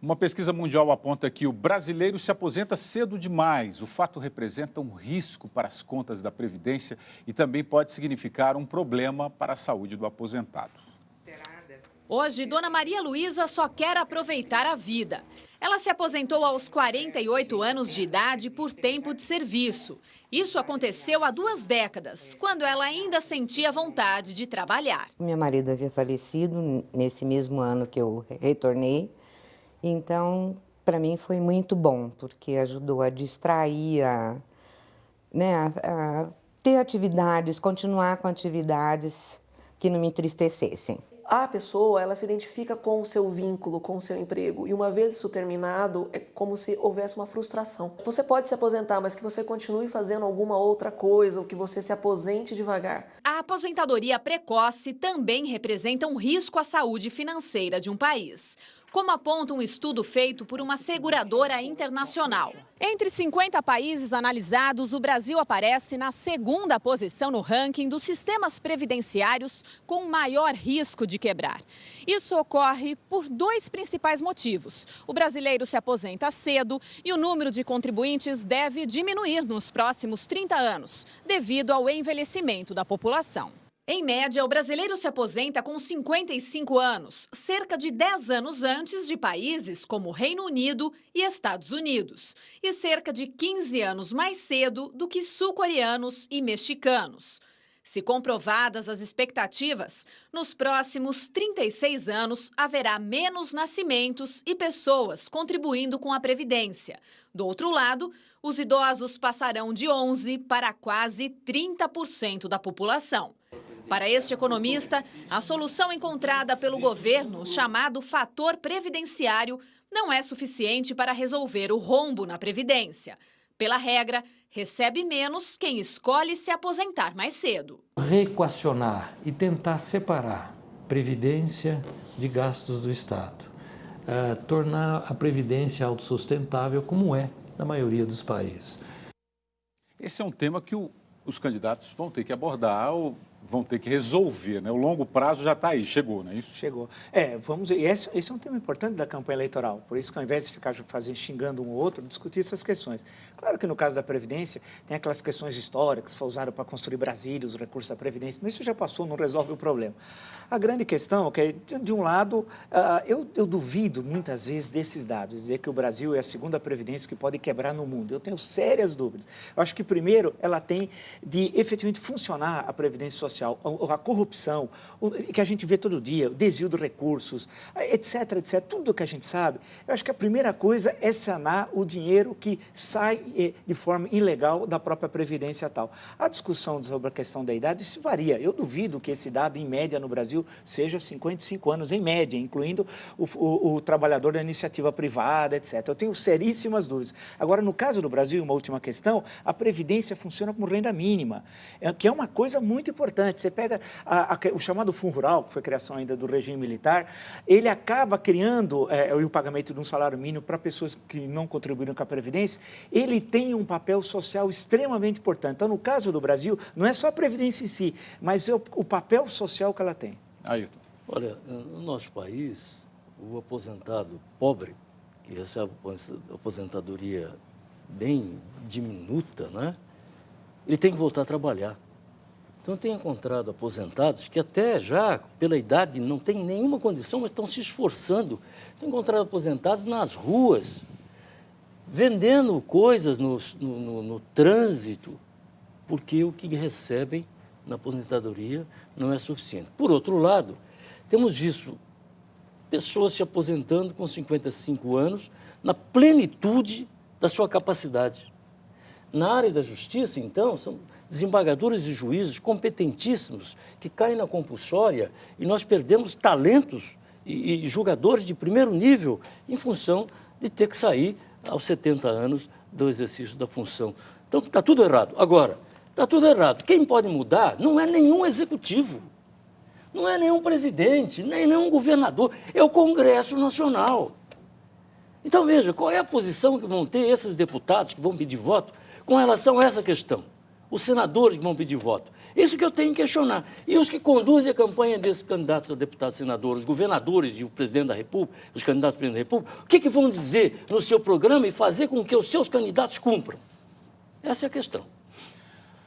Uma pesquisa mundial aponta que o brasileiro se aposenta cedo demais. O fato representa um risco para as contas da Previdência e também pode significar um problema para a saúde do aposentado. Hoje, Dona Maria Luísa só quer aproveitar a vida. Ela se aposentou aos 48 anos de idade por tempo de serviço. Isso aconteceu há 2 décadas, quando ela ainda sentia vontade de trabalhar. Meu marido havia falecido nesse mesmo ano que eu retornei. Então, para mim foi muito bom, porque ajudou a distrair, a ter atividades, continuar com atividades que não me entristecessem. A pessoa, ela se identifica com o seu vínculo, com o seu emprego. E uma vez isso terminado, é como se houvesse uma frustração. Você pode se aposentar, mas que você continue fazendo alguma outra coisa, ou que você se aposente devagar. A aposentadoria precoce também representa um risco à saúde financeira de um país, como aponta um estudo feito por uma seguradora internacional. Entre 50 países analisados, o Brasil aparece na 2ª posição no ranking dos sistemas previdenciários com maior risco de quebrar. Isso ocorre por 2 principais motivos. O brasileiro se aposenta cedo e o número de contribuintes deve diminuir nos próximos 30 anos, devido ao envelhecimento da população. Em média, o brasileiro se aposenta com 55 anos, cerca de 10 anos antes de países como Reino Unido e Estados Unidos, e cerca de 15 anos mais cedo do que sul-coreanos e mexicanos. Se comprovadas as expectativas, nos próximos 36 anos haverá menos nascimentos e pessoas contribuindo com a Previdência. Do outro lado, os idosos passarão de 11% para quase 30% da população. Para este economista, a solução encontrada pelo governo, chamado fator previdenciário, não é suficiente para resolver o rombo na Previdência. Pela regra, recebe menos quem escolhe se aposentar mais cedo. Reequacionar e tentar separar Previdência de gastos do Estado. Tornar a Previdência autossustentável, como é na maioria dos países. Esse é um tema que os candidatos vão ter que abordar ou vão ter que resolver, né? O longo prazo já está aí, chegou, não é isso? Chegou. Vamos ver, esse é um tema importante da campanha eleitoral, por isso que ao invés de ficar xingando um ou outro, discutir essas questões. Claro que no caso da Previdência, tem aquelas questões históricas, foi usado para construir Brasília, os recursos da Previdência, mas isso já passou, não resolve o problema. A grande questão é que, de um lado, eu duvido muitas vezes desses dados, dizer que o Brasil é a 2ª Previdência que pode quebrar no mundo. Eu tenho sérias dúvidas. Eu acho que, primeiro, ela tem de efetivamente funcionar a Previdência Social, a corrupção, que a gente vê todo dia, o desvio de recursos, etc, etc, tudo que a gente sabe. Eu acho que a primeira coisa é sanar o dinheiro que sai de forma ilegal da própria Previdência tal. A discussão sobre a questão da idade, isso varia. Eu duvido que esse dado, em média, no Brasil, seja 55 anos, em média, incluindo o trabalhador da iniciativa privada, etc. Eu tenho seríssimas dúvidas. Agora, no caso do Brasil, uma última questão, a Previdência funciona como renda mínima, que é uma coisa muito importante. Você pega o chamado Fundo Rural, que foi a criação ainda do regime militar, ele acaba criando o pagamento de um salário mínimo para pessoas que não contribuíram com a Previdência, ele tem um papel social extremamente importante. Então, no caso do Brasil, não é só a Previdência em si, mas é o papel social que ela tem. Ailton. Olha, no nosso país, o aposentado pobre, que recebe aposentadoria bem diminuta, né? Ele tem que voltar a trabalhar. Então, eu tenho encontrado aposentados que até já, pela idade, não têm nenhuma condição, mas estão se esforçando. Tenho encontrado aposentados nas ruas, vendendo coisas no trânsito, porque o que recebem na aposentadoria não é suficiente. Por outro lado, temos visto pessoas se aposentando com 55 anos na plenitude da sua capacidade. Na área da justiça, então, são desembargadores e juízes competentíssimos que caem na compulsória e nós perdemos talentos e julgadores de primeiro nível em função de ter que sair aos 70 anos do exercício da função. Então, está tudo errado. Agora, está tudo errado. Quem pode mudar não é nenhum executivo, não é nenhum presidente, nem nenhum governador, é o Congresso Nacional. Então, veja, qual é a posição que vão ter esses deputados que vão pedir voto com relação a essa questão? Os senadores que vão pedir voto. Isso que eu tenho que questionar. E os que conduzem a campanha desses candidatos a deputados, senadores, os governadores e o presidente da República, os candidatos ao presidente da República, o que vão dizer no seu programa e fazer com que os seus candidatos cumpram? Essa é a questão.